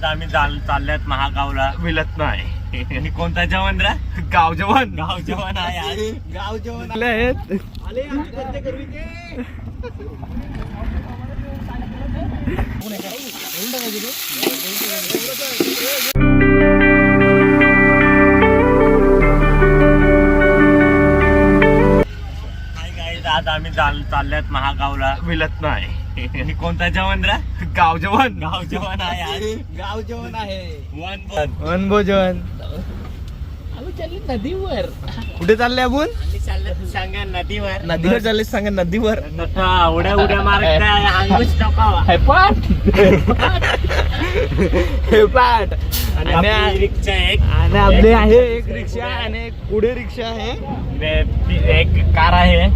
आम्ही चालल्यात महागावला. मिळत नाही. कोणता जवान रा? गाव जवान. गाव जवान आहे आज. गाव जवान आले आहेत. आज आम्ही चालल्यात महागावला. मिळत नाही. कोणता जवान रा? गाव जवान. गाव जवान आहे आज. गाव जवान आहे. वनभोजन. आम्ही चालले नदीवर. कुठे चालले आपण? सांगा नदीवर. नदीवर चालले. सांगा नदीवर. उड्या मारत अंगुश टाकावा. हे पाठ आणि रिक्षा एक आणि आपले आहे एक रिक्षा आणि एक पुढे रिक्षा आहे. एक कार आहे.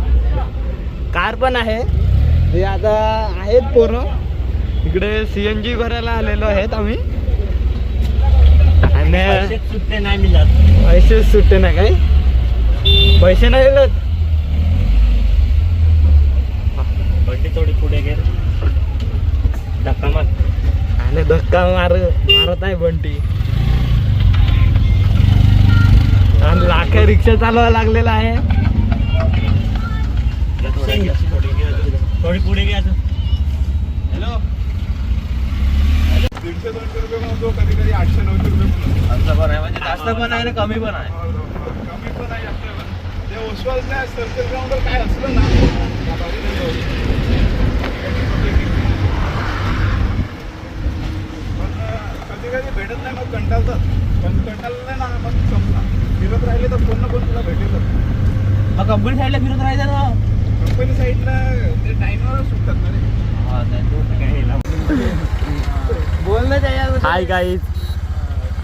कार पण आहे. ते आता आहेत पोरं इकडे CNG भरायला आलेलो आहेत आम्ही. आणि सुट्टे नाही मिळत. पैसे सुट्टे नाही. काही पैसे नाही मिळत. बंटी थोडी पुढे गे. धक्का मार. आणि धक्का मारत आहे बंटी. आणि लाखे रिक्षा चालवायला लागलेला आहे. थोडी पुढे घ्या. हॅलो. 150-200 रुपये म्हणतो, कधी कधी 800-900 रुपये. आमचा पण आहे म्हणजे जास्त पण आहे आणि कमी पण आहे. कमी पण आहे आपल्याला. ते ओसवालच्या सर्कल ग्राउंडवर काय असलं ना पण कधी कधी भेटत नाही. मग कंटाळतात. पण कंटाळलं नाही ना मग संपला. फिरत राहिले तर कोण ना कोण तुला भेटेल. मग कंपनी साईडला फिरत राहायचं ना. कंपनी साईडला ते टाईमवर सुटतात ना रे. बोलणं त्याच्यावर. Hi guys.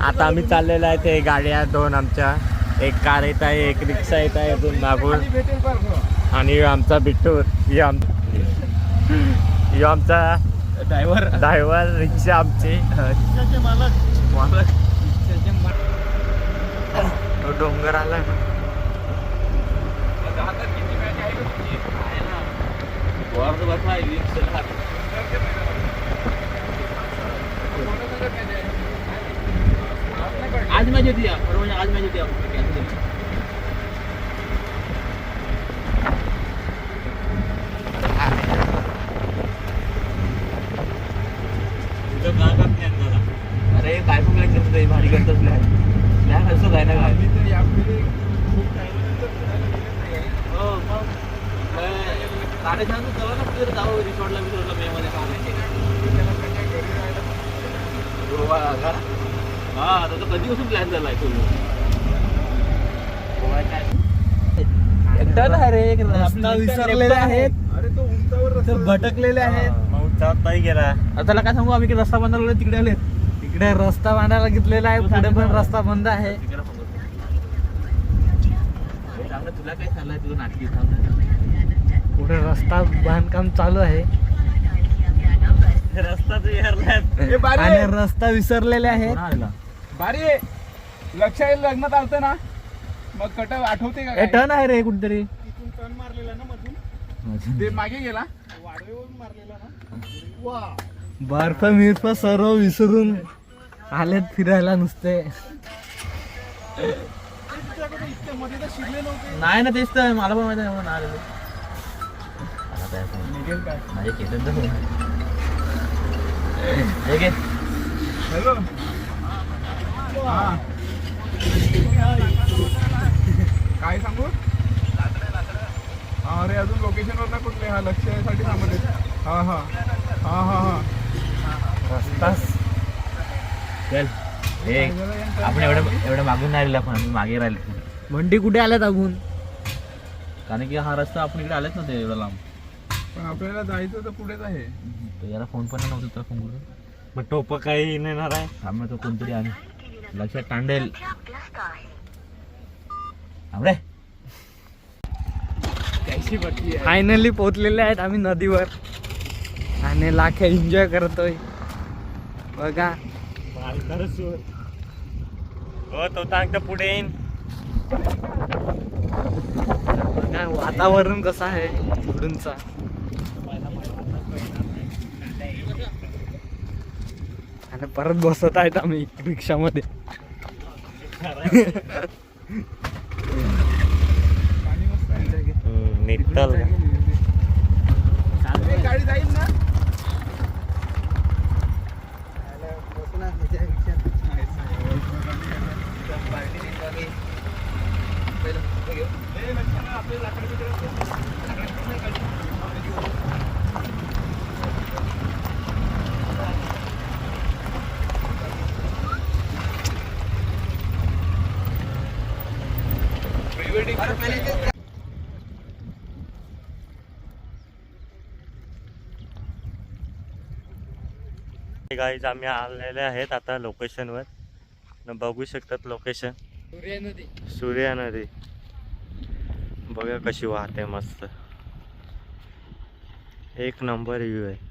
आता आम्ही चाललेलो आहे. ते गाड्या दोन आमच्या. एक कार येत आहे, एक रिक्षा येत आहे अजून मागून. भेटेल बरं. आणि आमचा बिट्टूर यो आमचा ड्रायव्हर रिक्षा आमची. मालक तो डोंगर आला ना. आज मॅच होती बरोबर. आज मॅच होती. अरे काय पण प्लॅन करतो भारी करतो. प्लॅन असं काय ना काय. मी तर यापुढे खूप टाईमनंतर फिरायला गेलेच नाही आहे. हो मग गाडी छान चला ना. कुठे जाऊ रिसॉर्टला मे मध्ये. त्याला त्याच्या घरी राहायला गोवा का? हा त्याचा कधीपासून प्लॅन झालाय तो. गोवा काय रस्ता विसरलेले आहेत. अरे तो उंचावर रस्ता भटकलेले आहेत. नाही गेला. आता त्याला काय सांगू आम्ही की रस्ता बनवला तिकडे आले. इकडे रस्ता बांधायला घेतलेला आहे. पुढे पण रस्ता बंद आहे. तुला काय झालंय तुझं नाटकी. पुढे रस्ता बांधकाम चालू आहे. रस्ता तर हे बारी आणि आहे. रस्ता विसरलेले आहेत. बारी आहे. लक्ष येईल लग्नात आलतं ना मग कट आठवते का हे काय? टर्न आहे रे कुठतरी. तिथून टर्न मारलेला ना मधून ते मागे गेला वाडवेवरून मारलेला ना. वा बर्फ मिर्फ सर्व विसरून आलेत फिरायला नुसते. तुझ्याकडे इतके मध्ये तर शिरले नव्हते. नाही ना तेच तर मला पण माहिती नाही म्हणून आलेलो. निघेल काय? माझे केलं तर हे घे. हॅलो हा काय सांगू. अरे अजून लोकेशन वर ना कुठले. हा लक्षासाठी सांगते. हा हा हा हा हा रस्ताच चल हे आपण एवढं मागून नाही राहिलं. आपण मागे राहिलो मंडी कुठे आल्यात आपण. कारण की हा रस्ता आपण इकडे आलेच नव्हते एवढा लांब. पण आपल्याला जायचं तर पुढेच आहे. तो याला फोन पण नव्हता. तुला फोन करून मग टोप काही नेणार आहे. थांब तो कोणतरी आणि लक्षात तांडेल. थांबरे फायनली पोहोचलेले आहेत आम्ही नदीवर. आणि लाखे एन्जॉय करतोय बघा. हो तो सांगता पुढे येईन. बघा वातावरण कसं आहे इकडूनचा. आणि परत बसत आहेत आम्ही रिक्षामध्ये. निघताल गाडी जाईल ना. गाईज आम्ही आलेले आहेत आता लोकेशनवर न बघू शकतात लोकेशन. सूर्या नदी बघा कशी वाहते मस्त. एक नंबर व्ह्यू आहे.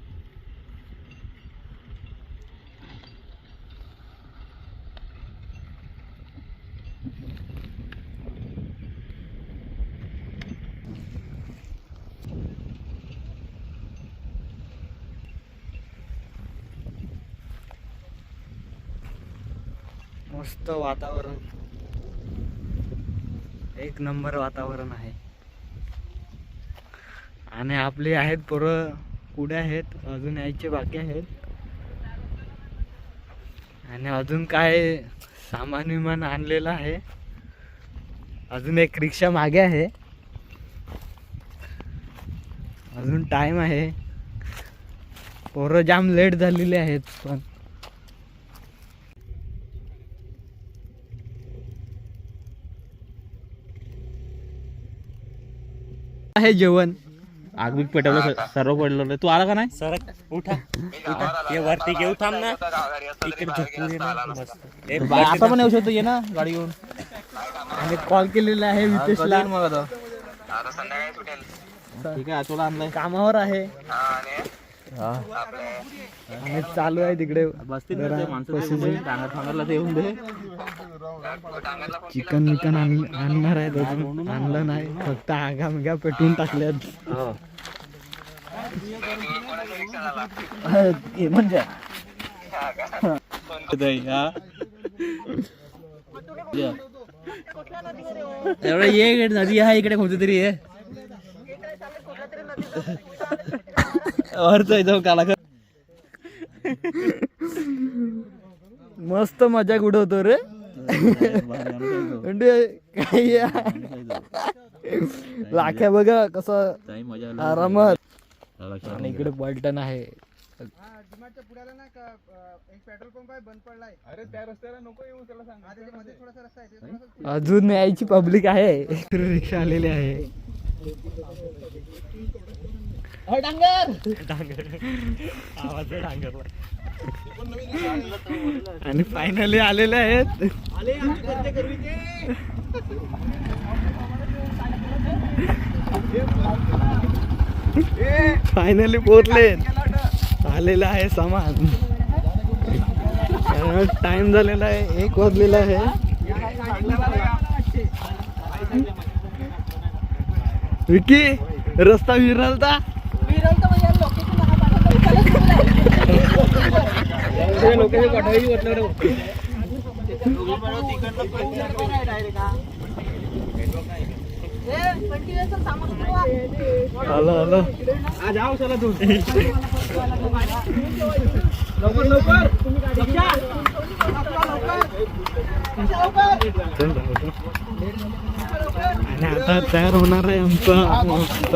मस्त वातावरण, एक नंबर वातावरण आहे. आणि आपले आहेत पोरं पुढे आहेत, अजून यायचे बाकी आहेत. आणि अजून काय सामान विमान आणलेलं आहे. अजून एक रिक्षा मागे आहे. अजून टाइम आहे. पोरं जाम लेट झालेले आहेत. पण आहे जेवण. आग बिग पेटवलं सर्व पडलं. तू आला का नाही? सर उठा उठा, ये वरती घेऊ. थांब ना, इकडे झोपू दे ना मस्त. ए, आता पण येऊ शकतो, ये ना गाडी घेऊन. आणि कॉल केलेला आहे वितेशला. ठीक आहे, तुला आणलाय. कामावर आहे आणि चालू आहे तिकडे माणसाला येऊन दे. चिकन विकन आणणार आहे. अजून आणलं नाही, फक्त आगा मिगा पेटून टाकल्यात. म्हणजे एवढं ये नदी आहे इकडे कोणती तरी आहे. मस्त मजा उडवतो रे. म्हणजे काही लाख्या बघा कसं आरामात. आणि इकडे पलटण आहे. पेट्रोल पंप आहे, बंद पडलाय. अरे त्या रस्त्याला नको येऊ, त्याला सांग थोडासा रस्ता आहे. अजून यायची पब्लिक आहे. रिक्षा आलेली आहे. आणि फायनली आलेले आहेत. फायनली पोहोचले. आलेला आहे सामान. टाइम झालेला आहे, 1 वाजलेला आहे. विकी रस्ता विरलता. हॅलो हॅलो जाऊ चला तू. आणि आता तयार होणार आहे आमचा मस्त.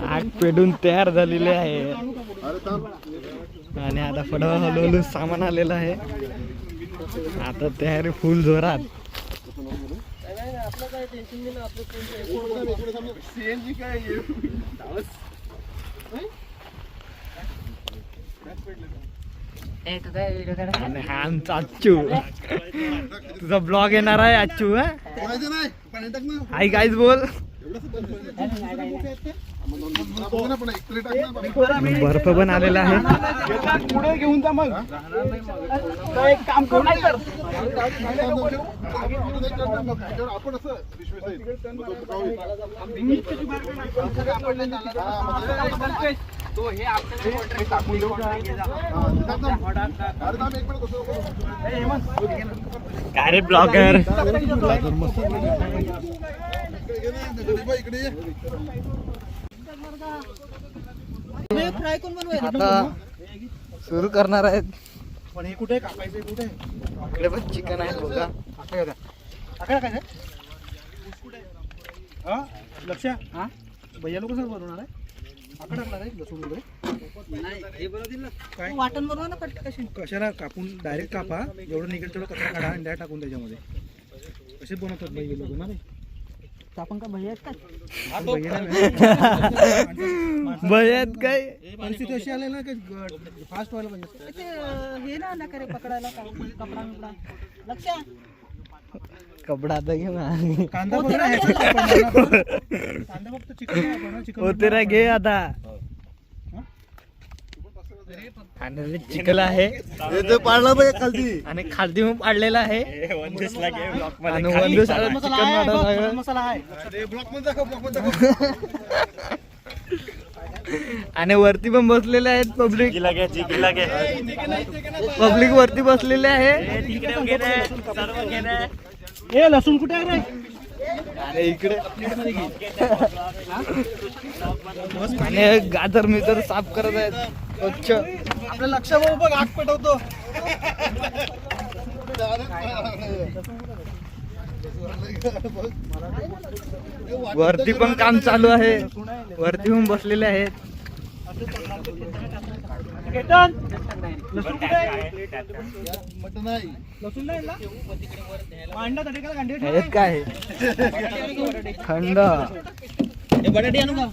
आग पेटून तयार झालेले आहे. आणि आता फडवा हळूहळू सामान आलेलं आहे. आता तयारी फुल जोरात. आणि हा आमचा अच्चू. तुझा ब्लॉग येणार आहे अच्चू. हाय गाईज बोल. बर्फ पण आलेला आहे. पुढे घेऊन जा मग. एक काम करू नाही तर आपण असं काय रे ब्लॉगर. आता सुरू करणार आहेत. पण हे कुठे कापायचं कुठे इकडे पण चिकन आहे बघा. काय हा लक्ष हा भैया लोक सर बनवणार आहे. आकडा टाकणार आहे लसूण वगैरे काय वाटण बनवा ना कट कशी कशाला कापून डायरेक्ट कापा. जेवढं निघेल तेवढं कचरा काढा आणि डायरेक्ट टाकून त्याच्यामध्ये. कसे बनवतात भैया लोक ना रे. आपण का भैया काय बयात काय परिस्थिती अशी आली ना की फास्ट व्हायला पाहिजे. ते हे ना करे पकडायला कपडा बिपडा लक्ष कपडा आता घे ना. कांदा बघ ना. कांदा फक्त चिकन होते रे घे आता. आणि चिकन आहे आणि खालती मग पाडलेला आहे. आणि वंदूस चिकन मसाला आहे. आणि वरती पण बसलेले आहेत पब्लिक. पब्लिक वरती बसलेले आहे. ए लसूण कुठे आहे रे. आणि इकडे आणि गाजर मिजर साफ करत आहेत स्वच्छ. आपलं लक्ष बघ आग पेटवतो. वरती पण काम चालू आहे. वरती पण बसलेले आहेत. आहेत काय थंड. बटाटे आणू का.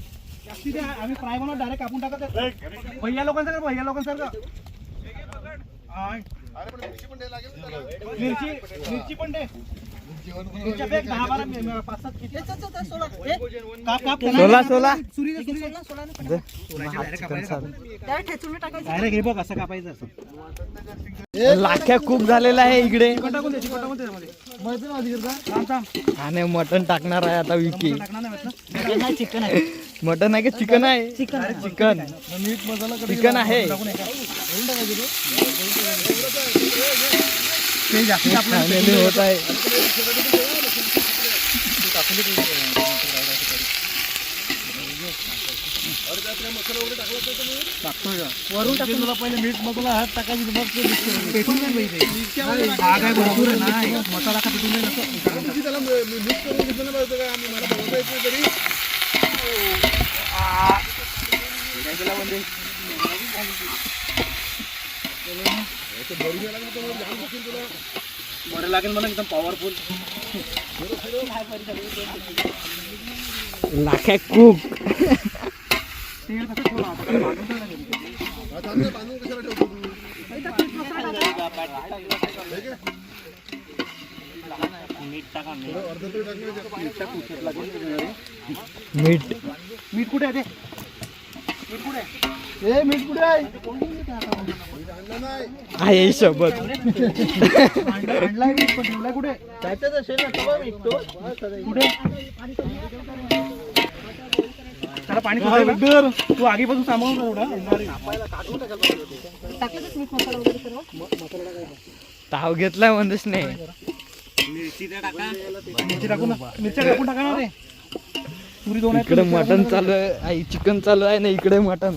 आम्ही फ्राय बनवून डायरेक्ट कापून टाकत. भैया लोकांसारखं मिरची पण दे. मिरच्या बॅग 10-12 5-7 किती. सोला डायरेक्ट हे बघ असं कापायचं असं. लाख्या खूप झालेला आहे इकडे. टाकून दे आणि मटन टाकणार आहे आता विकी. चिकन आहे मटन आहे की चिकन आहे. चिकन चिकन आहे. खाण्याने होत आहे. वरून टाकून तुला पहिले मीठ मसाला हात टाकायची मग पेटून नाही पाहिजे. भाग आहे भरपूर आहे ना. मसाला का पेटून नाही त्याला मिक्स करून घेतलं ना काय आम्ही मला बनवता येत नाही तरी. बरं लागेल मला एकदम पॉवरफुल. लाख्या कुक. मीठ मीठ कुठे आहे ते. मीठ कुठे आहे. आहे सोबत. आणलाय मीठ पण ठेवलाय कुठे. त्याच्यात असेल ना कुठे. त्याला पाणी तू आगीपासून सांभाळून एवढा. ताव घेतलाय वंदूसने. मिरची टाकून टाका ना रे. पुरी दोन इकडे मटन चालू आहे. चिकन चालू आहे ना इकडे मटन.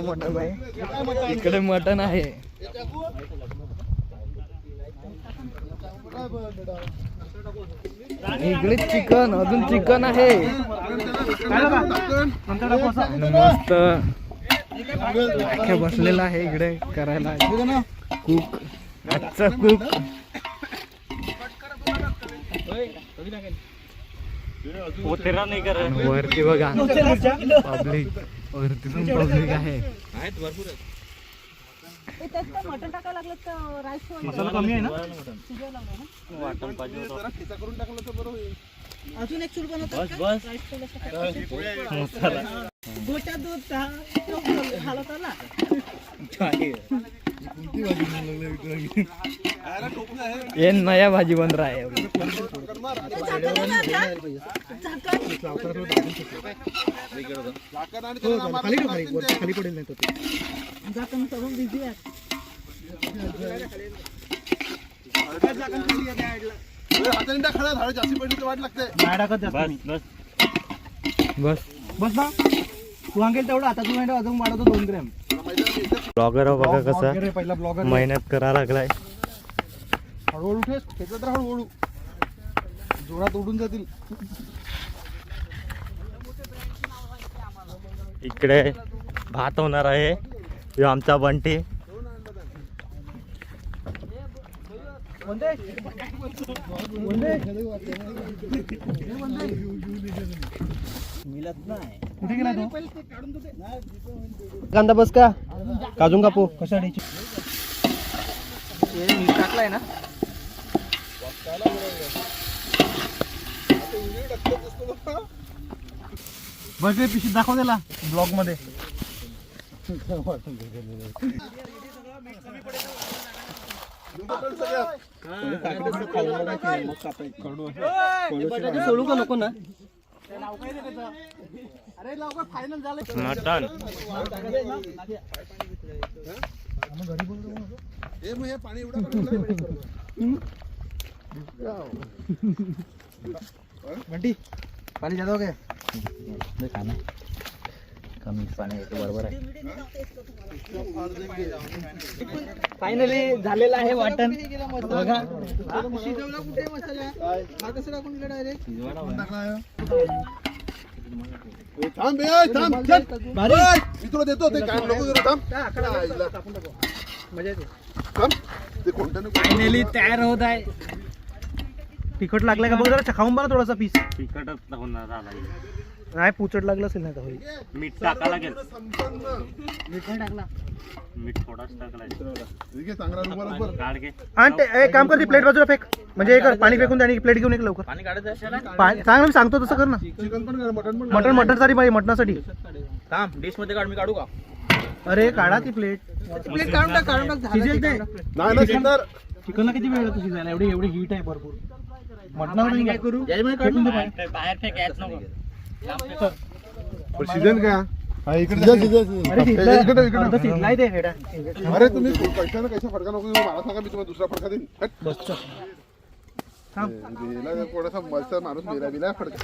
मटन आहे इकडे. मटन आहे इकडे. चिकन अजून चिकन आहे. मस्त बसलेला आहे इकडे करायला. कुक आजचा कुक. वरती बघा पब्लिक. वरती पण पब्लिक आहे. मटन टाकायला लागलं तर राईस मसाला कमी आहे ना. वाटण पाहिजे होतं. अजून एक चूल बनवतात का? बस राईस थोडंसं मसाला गोट्या दूध चहा घालत आला ये नया भाजी बन रहा है झाकण खाली पडेल नाही तर झाकण करून बिझी आहे हाताने टाक खडा झाड जास्ती पडली तर वाट लागते बस बस बस ना तू सांगेल तेवढं आता तू अजून वाढवतो 2 ग्रॅम ब्लॉगर बघा कसा पहिला ब्लॉगर मेहनत करा लागलाय. हळूहळू ठेस त्याच्यात तर हळूहळू जोरात उडून जातील. इकडे भात होणार आहे. ह्यो आमचा बंटी. कुठे गेला तो कांदा बस का काजून कापू कशासाठी टाकलाय ना बस पिशी दाखव त्याला ब्लॉग मध्ये सोडू का नको ना अरे लवकर फायनल झालं मटन हे मग हे पाणी एवढं बंटी पाणी जातो काय खाना कमी पाणी येतो बरोबर आहे. फायनली झालेलं आहे वाटण बघा शिजवला कुठे मसाला हा कसं टाकून दिला डायरेक्ट थांब बे थांब चल मी तुला देतो ते काय नको करू थांब मजा येते थांब ते कोणत्या नको फायनली तयार होत आहे. तिखट लागलाय का बघ जरा खाऊन बघा थोडासा पीस तिखटच होणार झाला. नाही पुचट लागलं असेल ना का होईल मीठ टाका लागेल. मीठ टाकला मीठ थोडाच टाकलाय. ठीक आहे चांगला रुमाल बर काढ घे. आणि ते एक काम कर ती प्लेट बाजूला फेक म्हणजे एक पाणी फेकून दे आणि प्लेट घेऊन एक लवकर पाणी काढायचं सांग ना मी सांगतो तसं कर ना चिकन पण कर मटन पण मटन मटनसाठी पाहिजे मटनासाठी थांब डिश मध्ये काढ मी काढू का अरे काढा ती प्लेट प्लेट काढून टाक शिजेल ते नाही ना सिद्धार चिकनला किती वेळ लागतो शिजायला एवढी एवढी हीट आहे भरपूर मटनावर काय करू फेकून दे पाणी. बाहेर फेक याच नको. सीजन का अरे इकडे अर्धा शिजलाय ते हेडा. अरे तुम्ही पैशानं कैसा फडका नको देऊ, मला सांगा मी तुम्हाला दुसरा फडका देईन हट. गेला कोणाचा मस्त माणूस मेरा बिला फडका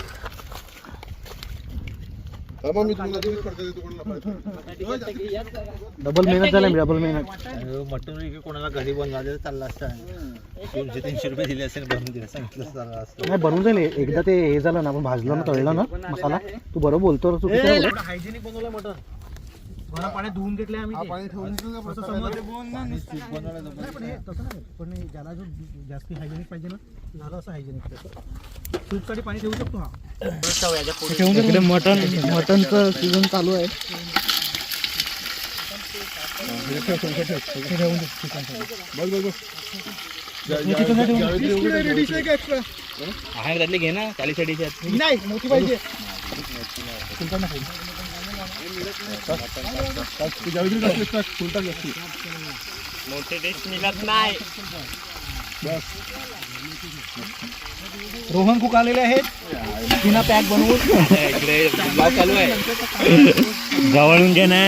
मग मी तुम्हाला दोन फडका देतो कोणाला डबल मेहनत झाला डबल मेहनत मटन कोणाला घरी बनवायला चालला असता 200-300 रुपये दिले असेल बनवून दिले सांगितलं चालला असतं. नाही बनवून जाईल एकदा ते हे झालं ना आपण भाजलं ना तळलं ना मसाला तू बरोबर बोलतो तू हायजेनिक बनवलं मटन मला पाण्यात धुवून घेतले आम्ही ते. पाणी ठेवून देतो का असं मसाला? समोर नाही, पण हे तसं नाही पण हे ज्याला जो जास्ती हायजेनिक पाहिजे ना झालं असं हायजेनिक सूपसाठी पाणी ठेवू शकतो हा इकडे मटनचं सीझन चालू आहे रेडी आहे का एक्स्ट्रा आहे त्यातली घे ना 40 डिश आहेत. नाही मोठी पाहिजे मोठे डिश मिळत नाही. रोहन कुक आलेले आहेत बिना पॅक बनवून इकडे ब्लॉग चालू आहे. जवळून घे ना.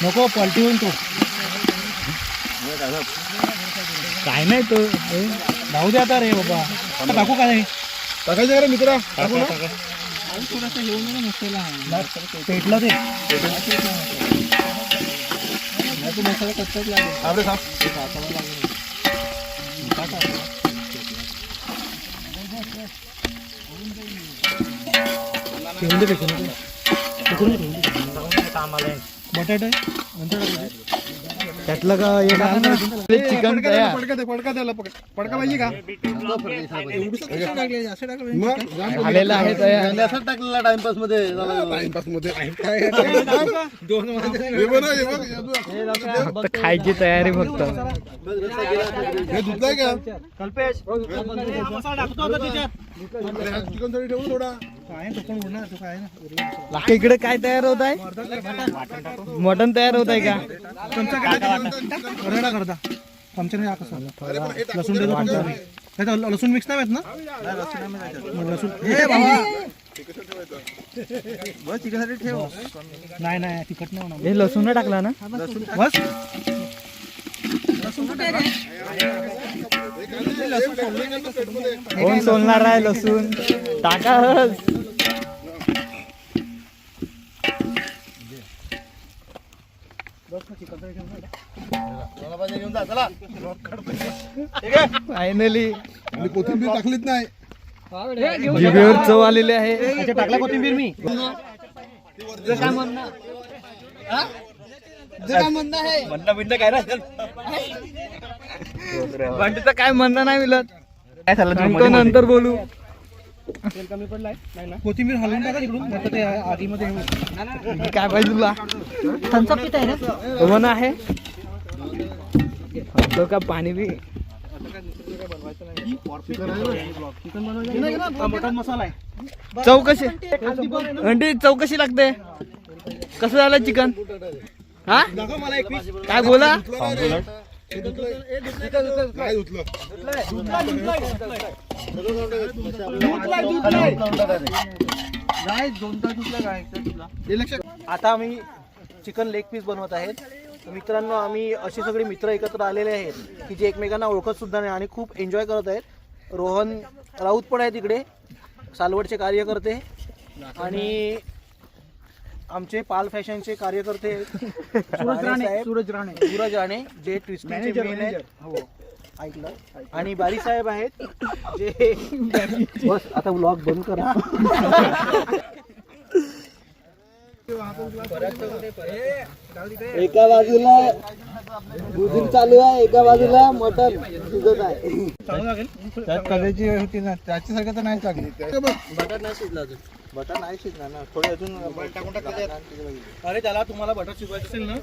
नको पलटी होईल तो काय नाही तो राहू दे आता रे बाबा टाकू काय टाकायचं का मित्रा थोडंसं येऊन ना मसाला पेटला ते मसाला कच्चाच लागेल आपले साप ठेवून दे फेकून कामाला बटाटे नंतर टाकू त्यातलं का हे टाका ना. चिकन तयार. पडका पाहिजे का झालेलं आहे तयार. असं टाकलेला टाइमपास मध्ये टाइमपास मध्ये फक्त खायची तयारी फक्त. हे धुतलाय का कल्पेश चिकन साठी ठेवू थोडा बाकी इकडे काय तयार होत आहे? मटन तयार होत आहे का? करडा करता आमच्याने या कसं लसूण देतो तुमच्याकडे. त्याच्यात लसूण मिक्स नाही आहेत ना मग लसूण हे बाबा चिकनसाठी ठेव. नाही नाही तिखट नाही होणार. हे लसूण टाकला ना? बस कोण सोलणार आहे लसूण? टाका. फायनली कोथिंबीर टाकलीच नाही. जिभेवर चव आलेली आहे. टाकला कोथिंबीर मी बंटीचं काय म्हणणं नाही मिळत. सांगतो नंतर बोलू. कोथिंबीर हलवून टाका तिकडून नाही तर ते आगीमध्ये हे होईल. काय पाहिजे तुला? म्हणा आहे तो का पाणी बी. मटन मसाला आहे. चव कशी अंडी चव कशी लागते? कसं झालं चिकन? हा दाखव मला एक पीस. काय बोला? काय धुतलं आता आम्ही चिकन लेग पीस बनवत आहेत. मित्रांनो, आम्ही असे सगळे मित्र एकत्र आलेले आहेत की जे एकमेकांना ओळखत सुद्धा नाही आणि खूप एन्जॉय करत आहेत. रोहन राऊत पण आहे तिकडे, सालवडचे कार्यकर्ते, आणि आमचे पाल फॅशनचे कार्यकर्ते सूरज राणे जे ट्विस्टिंगचे मेन आहेत. हो ऐकलं. आणि बारी साहेब आहेत जे बस आता व्लॉग बंद करा. एका बाजूला भुजिंग चालू आहे, एका बाजूला मटन शिजत आहे. त्यात करायची होती ना त्याच्यासारखं तर नाही चांगली. बटर नाही शिजला अजून. बटर नाही शिजणार ना, थोडे अजून अरे त्याला तुम्हाला बटर शिजवायचं असेल ना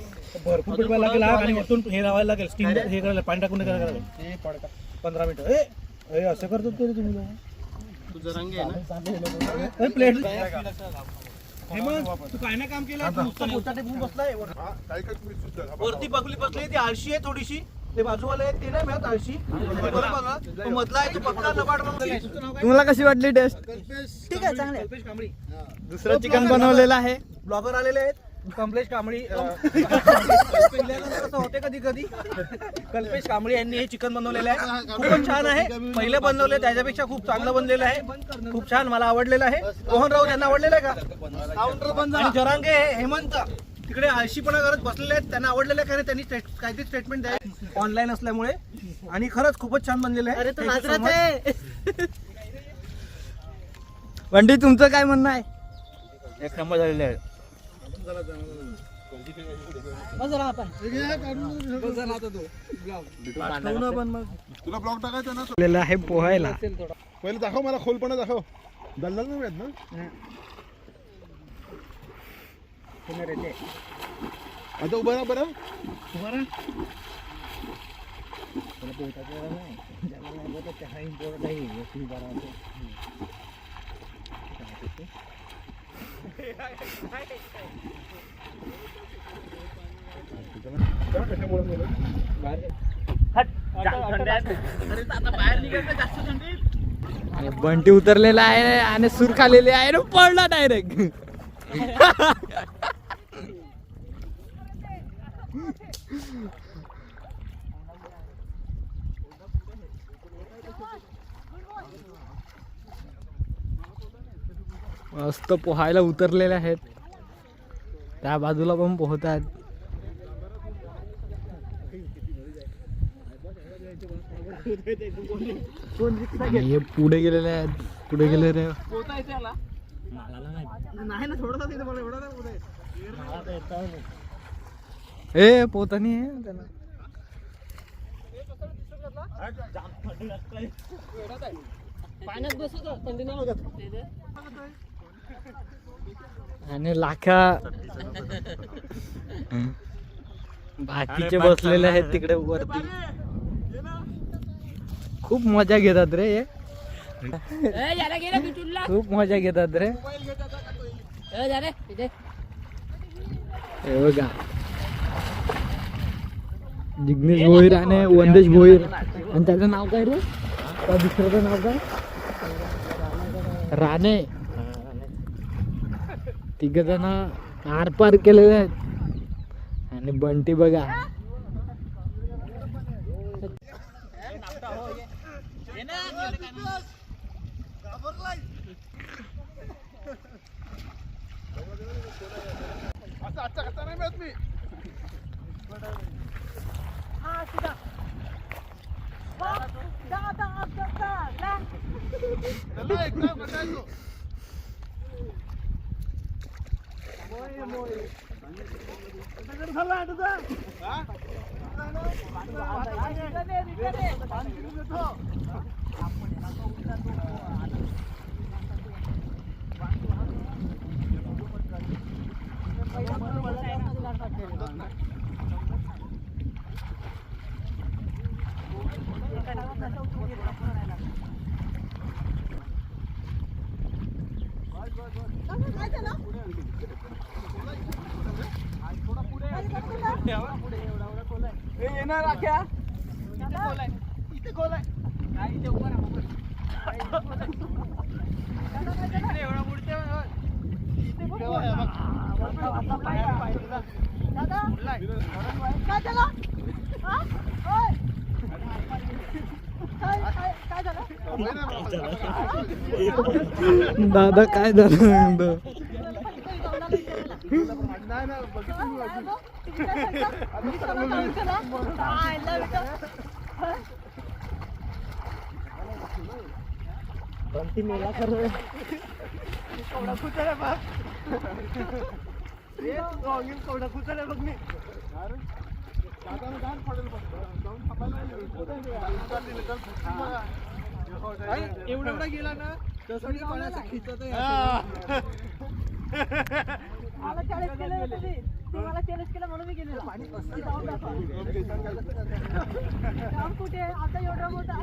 भरपूर पेटवायला लागेल आणि वरतून हे लावायला लागेल. स्टीम हे करायला पाणी टाकून करायला लागेल 15 मिनिटं. ए असं करतात तरी तुम्ही तुझं रंग आहे ना. प्लेट हेमंत तू काय ना काम केलं नुसतं मोठा टेबल बसलाय वरती बगली बसली ती आळशी आहे थोडीशी. ते बाजूवाले आहेत ते नाही मिळत आळशी. बरोबर मधला आहे तो पक्का लबाड. तुम्हाला कशी वाटली टेस्ट? ठीक आहे, चांगलं आहे. कल्पेश कांबळी दुसरं चिकन बनवलेलं आहे. ब्लॉगर आलेले आहेत. कमलेश कांबळी कसं होते कधी कधी. कल्पेश कांबळी यांनी हे चिकन बनवलेलं आहे. खूपच छान आहे. पहिले बनवले त्याच्यापेक्षा खूप चांगलं बनलेलं आहे. खूप छान, मला आवडलेलं आहे. रोहन राऊत यांना आवडलेलं आहे का? आणि जरांगे हेमंत तिकडे आळशीपणा करत बसलेले आहेत. त्यांना आवडलेलं आहे कारण त्यांनी काहीतरी स्टेटमेंट द्याय ऑनलाईन असल्यामुळे. आणि खरंच खूपच छान बनलेलं आहे. बंटी तुमचं काय म्हणणं आहे? एक नंबर झालेले आहे. तुला ब्लॉग टाकायचा ना आपल्याला आहे पोहायला. पहिले दाखव मला खोलपणा दाखव. दलदल नाही आहेत ना. आता उभा राहा बरं. बंटी उतरलेला आहे आणि सूर खालेली आहे ना, पडला डायरेक्ट. मस्त पोहायला उतरलेले आहेत. त्या बाजूला पण पोहतात. हे पुढे गेलेले आहेत. पुढे गेले रे. नाही ना थोडंसं ए पोतानी आहे त्याला. आणि लाखा बाकीचे बसलेले आहेत तिकडे वरती. खूप मजा घेतात रे हे. खूप मजा घेतात रे. हे बघा जिग्नेश भोईर आणि वंदेश भोईर. आणि त्याचं नाव काय रे? त्या दुसऱ्याचं नाव काय? राणे. तिघ जण आरपार केलेले आहेत. आणि बंटी बघा दादा काय झालं? एवढा गेला ना तसं खिचत मला चॅलेंज केलं होतं ते. तुम्हाला चॅलेंज केलं म्हणून मी गेलेलो. जाऊन दाखवा. जाऊन कुठे आता एवढा मोठा